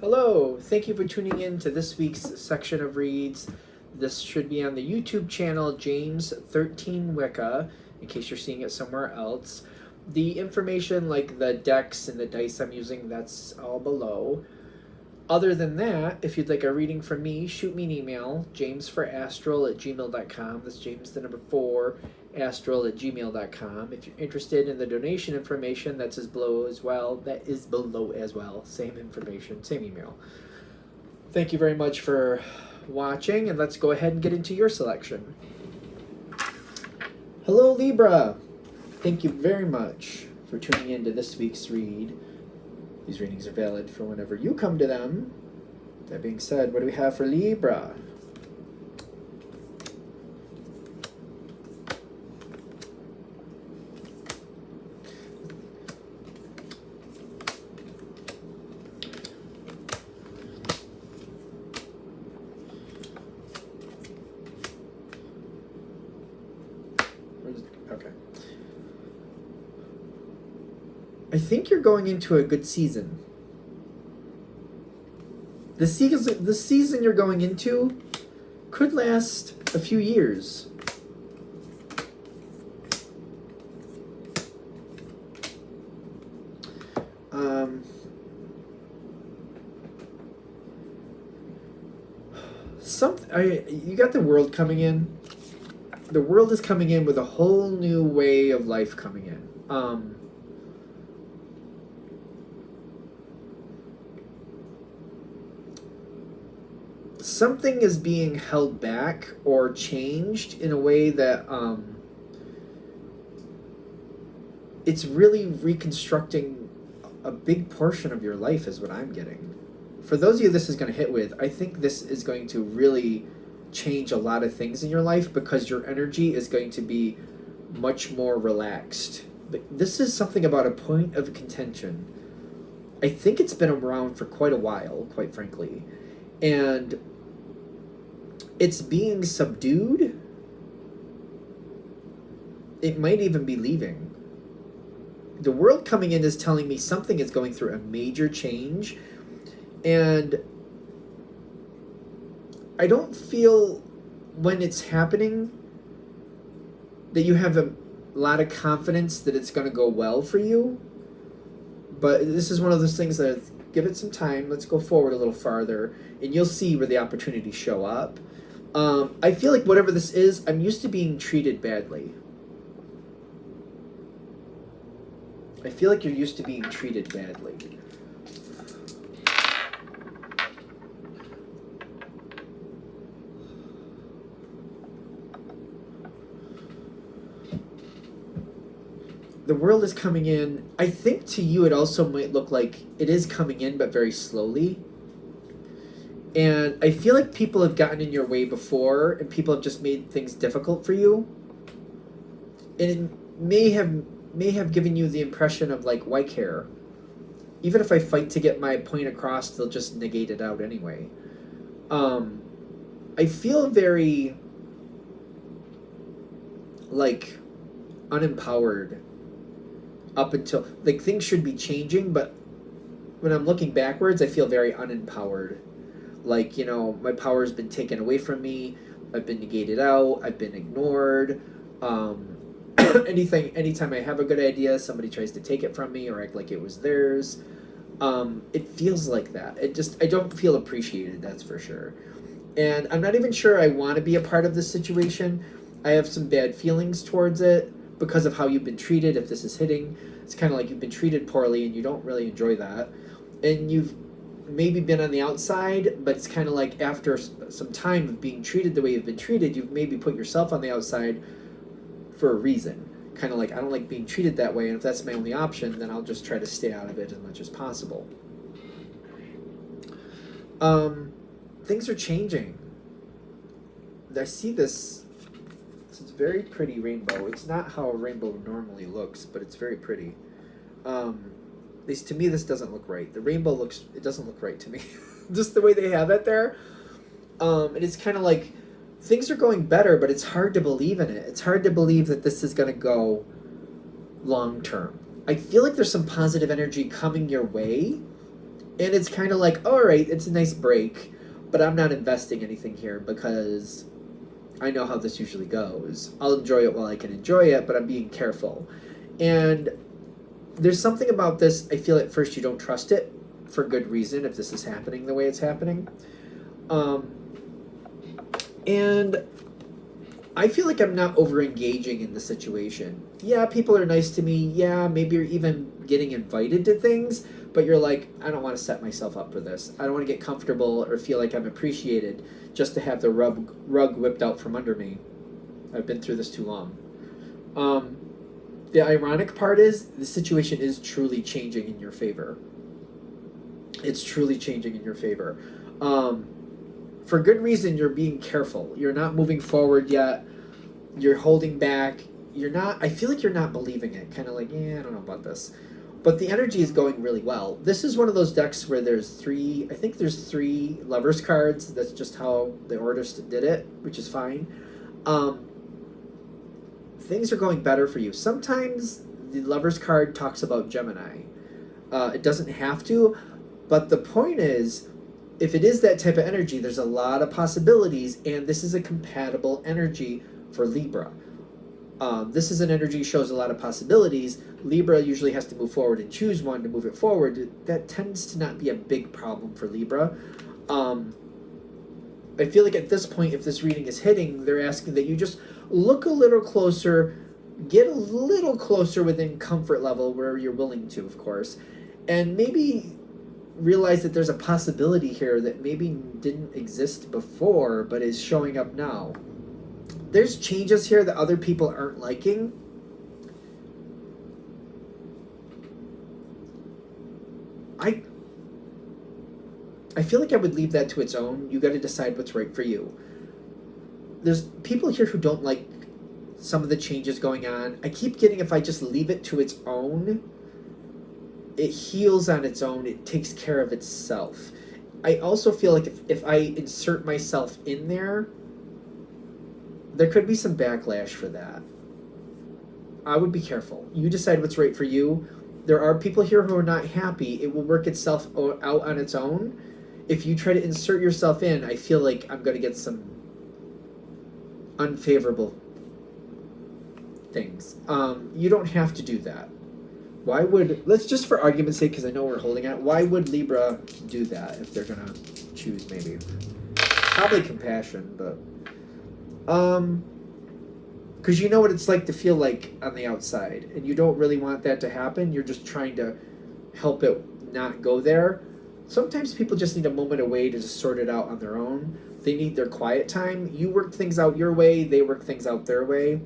Hello, thank you for tuning in to this week's section of reads. This should be on the YouTube channel James13 Wicca, in case you're seeing it somewhere else. The information like the decks and the dice I'm using, that's all below. Other than that, if you'd like a reading from me, shoot me an email, jamesforastral@gmail.com. That's James the number 4, astral@gmail.com. If you're interested in the donation information, that's below as well. That is below as well. Same information, same email. Thank you very much for watching, and let's go ahead and get into your selection. Hello, Libra. Thank you very much for tuning in to this week's read. These readings are valid for whenever you come to them. That being said, what do we have for Libra? Okay. I think you're going into a good season. The season you're going into could last a few years. You got the world coming in. The world is coming in with a whole new way of life coming in. Something is being held back or changed in a way that it's really reconstructing a big portion of your life is what I'm getting. For those of you this is going to hit with, I think this is going to really change a lot of things in your life because your energy is going to be much more relaxed. But this is something about a point of contention. I think it's been around for quite a while, quite frankly. And it's being subdued. It might even be leaving. The world coming in is telling me something is going through a major change. And I don't feel when it's happening that you have a lot of confidence that it's going to go well for you. But this is one of those things that give it some time. Let's go forward a little farther, and you'll see where the opportunities show up. I feel like whatever this is, I'm used to being treated badly. I feel like you're used to being treated badly. The world is coming in. I think to you it also might look like it is coming in, but very slowly. And I feel like people have gotten in your way before, and people have just made things difficult for you. And it may have given you the impression of like, why care? Even if I fight to get my point across, they'll just negate it out anyway. I feel very like unempowered up until like things should be changing, but when I'm looking backwards, I feel very unempowered. Like, you know, my power has been taken away from me. I've been negated out. I've been ignored. Anytime I have a good idea, somebody tries to take it from me or act like it was theirs. It feels like that. I don't feel appreciated, that's for sure. And I'm not even sure I want to be a part of this situation. I have some bad feelings towards it because of how you've been treated. If this is hitting, it's kind of like you've been treated poorly and you don't really enjoy that. And you've maybe been on the outside, but it's kind of like after some time of being treated the way you've been treated, you've maybe put yourself on the outside for a reason. Kind of like, I don't like being treated that way, and if that's my only option, then I'll just try to stay out of it as much as possible. Things are changing. I see this. This is very pretty rainbow. It's not how a rainbow normally looks, but it's very pretty. At least to me, this doesn't look right. The rainbow it doesn't look right to me. Just the way they have it there. And it's kind of like, things are going better, but it's hard to believe in it. It's hard to believe that this is going to go long term. I feel like there's some positive energy coming your way, And it's kind of like, all right, it's a nice break, but I'm not investing anything here because I know how this usually goes. I'll enjoy it while I can enjoy it, but I'm being careful. And there's something about this, I feel at first you don't trust it for good reason if this is happening the way it's happening. And I feel like I'm not over-engaging in the situation. Yeah, people are nice to me. Yeah, maybe you're even getting invited to things, but you're like, I don't want to set myself up for this. I don't want to get comfortable or feel like I'm appreciated just to have the rug whipped out from under me. I've been through this too long. The ironic part is the situation is truly changing in your favor. It's truly changing in your favor. For good reason, you're being careful. You're not moving forward yet. You're holding back. You're not, I feel like you're not believing it. Kind of like, yeah, I don't know about this. But the energy is going really well. This is one of those decks where there's three Lovers cards. That's just how the artist did it, which is fine. Things are going better for you. Sometimes the Lovers card talks about Gemini. It doesn't have to, but the point is, if it is that type of energy, there's a lot of possibilities, and this is a compatible energy for Libra. This is an energy shows a lot of possibilities. Libra usually has to move forward and choose one to move it forward. That tends to not be a big problem for Libra. I feel like at this point, if this reading is hitting, they're asking that you just look a little closer, get a little closer within comfort level where you're willing to, of course, and maybe realize that there's a possibility here that maybe didn't exist before but is showing up now. There's changes here that other people aren't liking. I feel like I would leave that to its own. You got to decide what's right for you. There's people here who don't like some of the changes going on. I keep getting, if I just leave it to its own, it heals on its own. It takes care of itself. I also feel like if I insert myself in there, there could be some backlash for that. I would be careful. You decide what's right for you. There are people here who are not happy. It will work itself out on its own. If you try to insert yourself in, I feel like I'm going to get some unfavorable things. You don't have to do that. Why would, let's just for argument's sake, because I know we're holding out, why would Libra do that if they're going to choose maybe? Probably compassion, but... because you know what it's like to feel like on the outside, and you don't really want that to happen. You're just trying to help it not go there. Sometimes people just need a moment away to just sort it out on their own. They need their quiet time. You work things out your way, they work things out their way.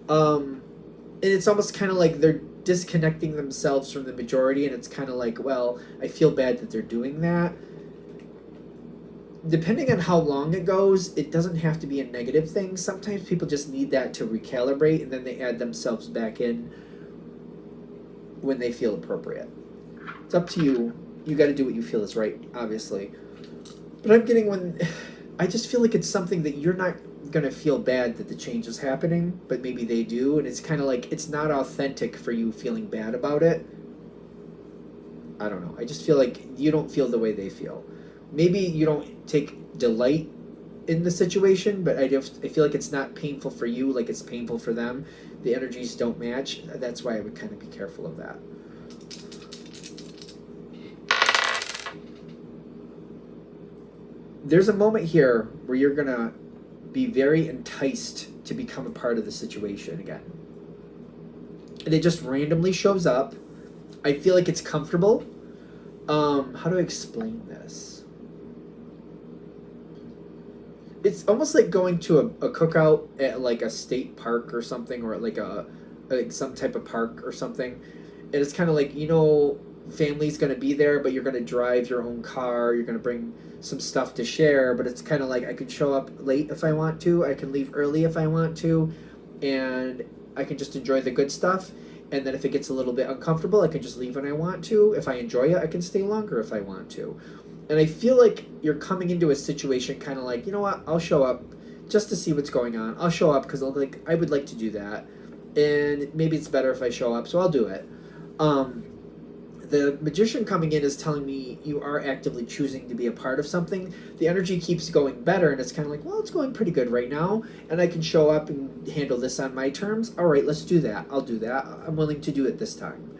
And it's almost kind of like they're disconnecting themselves from the majority, and it's kind of like, well, I feel bad that they're doing that. Depending on how long it goes, it doesn't have to be a negative thing. Sometimes people just need that to recalibrate, and then they add themselves back in when they feel appropriate. It's up to you. You got to do what you feel is right, obviously. But I'm getting when... I just feel like it's something that you're not going to feel bad that the change is happening, but maybe they do, and it's kind of like it's not authentic for you feeling bad about it. I don't know. I just feel like you don't feel the way they feel. Maybe you don't take delight in the situation, but I feel like it's not painful for you like it's painful for them. The energies don't match. That's why I would kind of be careful of that. There's a moment here where you're going to be very enticed to become a part of the situation again. And it just randomly shows up. I feel like it's comfortable. How do I explain this? It's almost like going to a cookout at like a state park or something, or like some type of park or something. And it's kind of like, you know, family's going to be there, but you're going to drive your own car. You're going to bring some stuff to share, but it's kind of like I could show up late if I want to. I can leave early if I want to, and I can just enjoy the good stuff. And then if it gets a little bit uncomfortable, I can just leave when I want to. If I enjoy it, I can stay longer if I want to. And I feel like you're coming into a situation kind of like, you know what, I'll show up just to see what's going on. I'll show up because I would like to do that. And maybe it's better if I show up, so I'll do it. The Magician coming in is telling me you are actively choosing to be a part of something. The energy keeps going better, and it's kind of like, well, it's going pretty good right now, and I can show up and handle this on my terms. All right, let's do that. I'll do that. I'm willing to do it this time.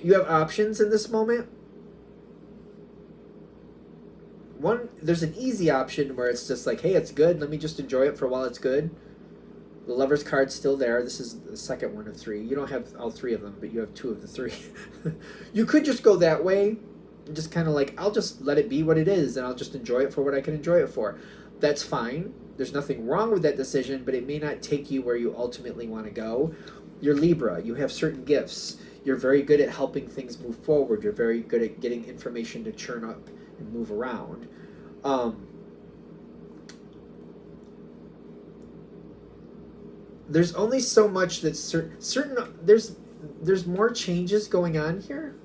You have options in this moment. One, there's an easy option where it's just like, hey, it's good. Let me just enjoy it for a while it's good. The Lover's card's still there. This is the second one of three. You don't have all three of them, but you have two of the three. You could just go that way and just kind of like, I'll just let it be what it is, and I'll just enjoy it for what I can enjoy it for. That's fine. There's nothing wrong with that decision, but it may not take you where you ultimately want to go. You're Libra. You have certain gifts. You're very good at helping things move forward. You're very good at getting information to churn up and move around. There's only so much that's certain. There's more changes going on here.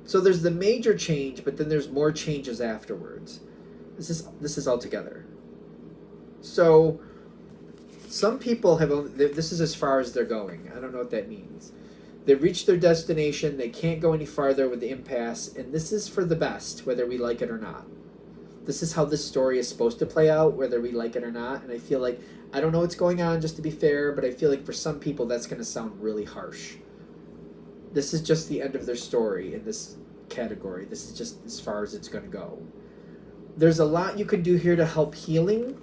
So there's the major change, but then there's more changes afterwards. This is all together. So some people have only, this is as far as they're going. I don't know what that means. They've reached their destination. They can't go any farther with the impasse, and this is for the best, whether we like it or not. This is how this story is supposed to play out, whether we like it or not. And I feel like, I don't know what's going on, just to be fair, but I feel like for some people that's going to sound really harsh. This is just the end of their story in this category. This is just as far as it's going to go. There's a lot you can do here to help healing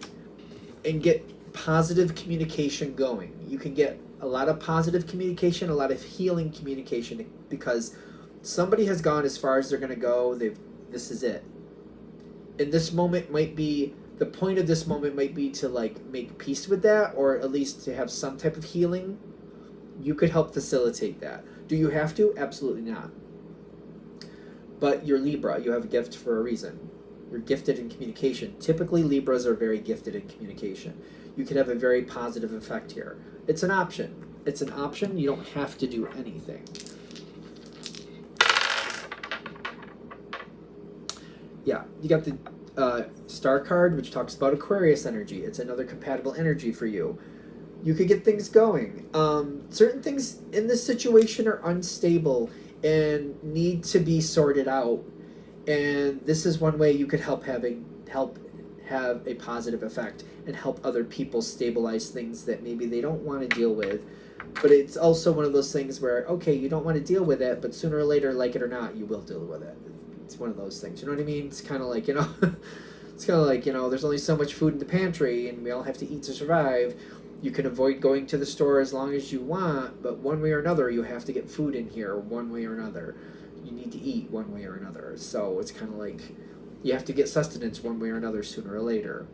and get positive communication going. You can get a lot of positive communication, a lot of healing communication, because somebody has gone as far as they're going to go. This is it. And this moment might be, the point of this moment might be to like make peace with that, or at least to have some type of healing. You could help facilitate that. Do you have to? Absolutely not. But you're Libra. You have a gift for a reason. You're gifted in communication. Typically, Libras are very gifted in communication. You could have a very positive effect here. It's an option. It's an option. You don't have to do anything. Yeah, you got the Star card, which talks about Aquarius energy. It's another compatible energy for you. You could get things going. Certain things in this situation are unstable and need to be sorted out. And this is one way you could help have a positive effect and help other people stabilize things that maybe they don't want to deal with. But it's also one of those things where, okay, you don't want to deal with it, but sooner or later, like it or not, you will deal with it. It's one of those things. You know what I mean? It's kind of like, it's kind of like, there's only so much food in the pantry and we all have to eat to survive. You can avoid going to the store as long as you want, but one way or another, you have to get food in here one way or another. You need to eat one way or another. So it's kind of like you have to get sustenance one way or another sooner or later.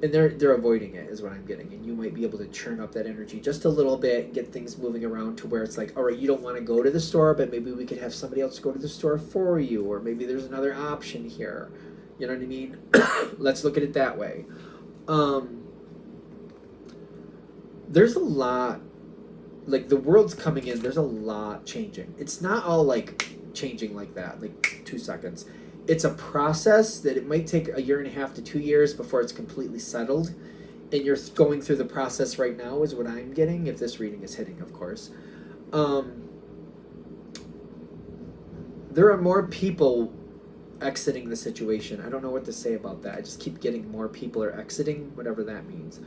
And they're avoiding it is what I'm getting. And you might be able to churn up that energy just a little bit, get things moving around to where it's like, all right, you don't want to go to the store, but maybe we could have somebody else go to the store for you, or maybe there's another option here. You know what I mean? Let's look at it that way. There's a lot, like the world's coming in, there's a lot changing. It's not all like changing like that, like 2 seconds. It's a process that it might take 1.5 years to 2 years before it's completely settled. And you're going through the process right now is what I'm getting, if this reading is hitting, of course. There are more people exiting the situation. I don't know what to say about that. I just keep getting more people are exiting, whatever that means.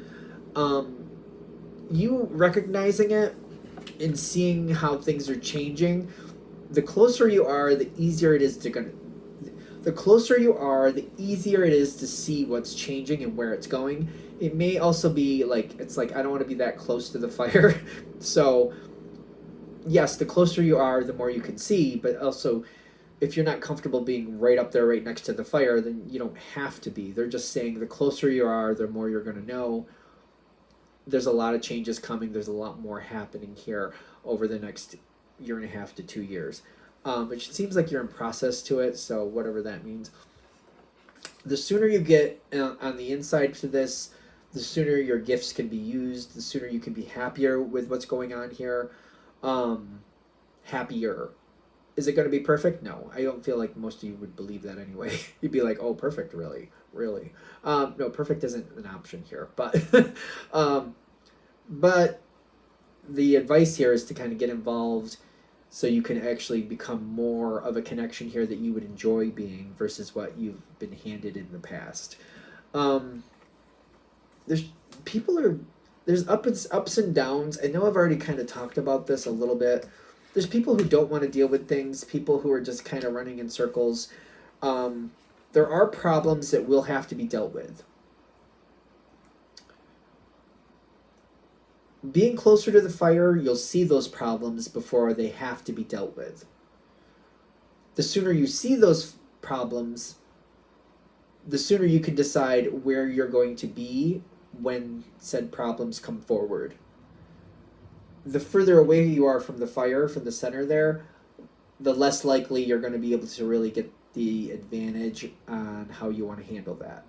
You recognizing it and seeing how things are changing, the closer you are, the easier it is the closer you are, the easier it is to see what's changing and where it's going. It may also be like, it's like, I don't want to be that close to the fire. So yes, the closer you are, the more you can see, but also if you're not comfortable being right up there, right next to the fire, then you don't have to be. They're just saying the closer you are, the more you're going to know. There's a lot of changes coming. There's a lot more happening here over the next 1.5 to 2 years. Which seems like you're in process to it, so whatever that means. The sooner you get on the inside to this, the sooner your gifts can be used, the sooner you can be happier with what's going on here. Happier. Is it going to be perfect? No. I don't feel like most of you would believe that anyway. You'd be like, oh, perfect, really? Really? No, perfect isn't an option here. But But the advice here is to kind of get involved so you can actually become more of a connection here that you would enjoy being versus what you've been handed in the past. Um, there's people are there's ups and downs. I know I've already kind of talked about this a little bit. There's people who don't want to deal with things, people who are just kind of running in circles. Um, there are problems that will have to be dealt with. Being closer to the fire, you'll see those problems before they have to be dealt with. The sooner you see those problems, the sooner you can decide where you're going to be when said problems come forward. The further away you are from the fire, from the center there, the less likely you're going to be able to really get the advantage on how you want to handle that.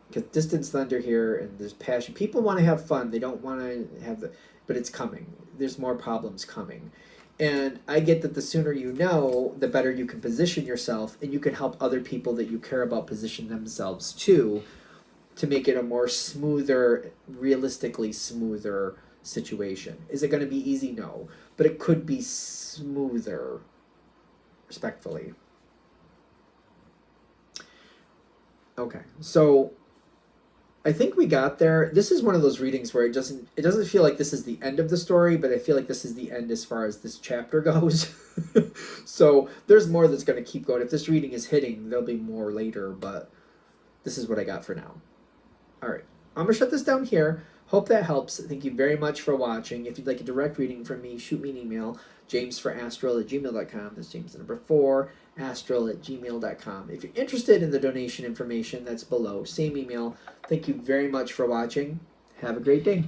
Because distance thunder here, and there's passion. People want to have fun. They don't want to have the, but it's coming. There's more problems coming. And I get that the sooner you know, the better you can position yourself, and you can help other people that you care about position themselves too, to make it a more smoother, realistically smoother situation. Is it going to be easy? No. But it could be smoother, respectfully. Okay, so I think we got there. This is one of those readings where it doesn't feel like this is the end of the story, but I feel like this is the end as far as this chapter goes. So there's more that's going to keep going. If this reading is hitting, there'll be more later, but this is what I got for now. All right, I'm going to shut this down here. Hope that helps. Thank you very much for watching. If you'd like a direct reading from me, shoot me an email, jamesforastral@gmail.com. That's James the number 4, astral@gmail.com. If you're interested in the donation information, that's below. Same email. Thank you very much for watching. Have a great day.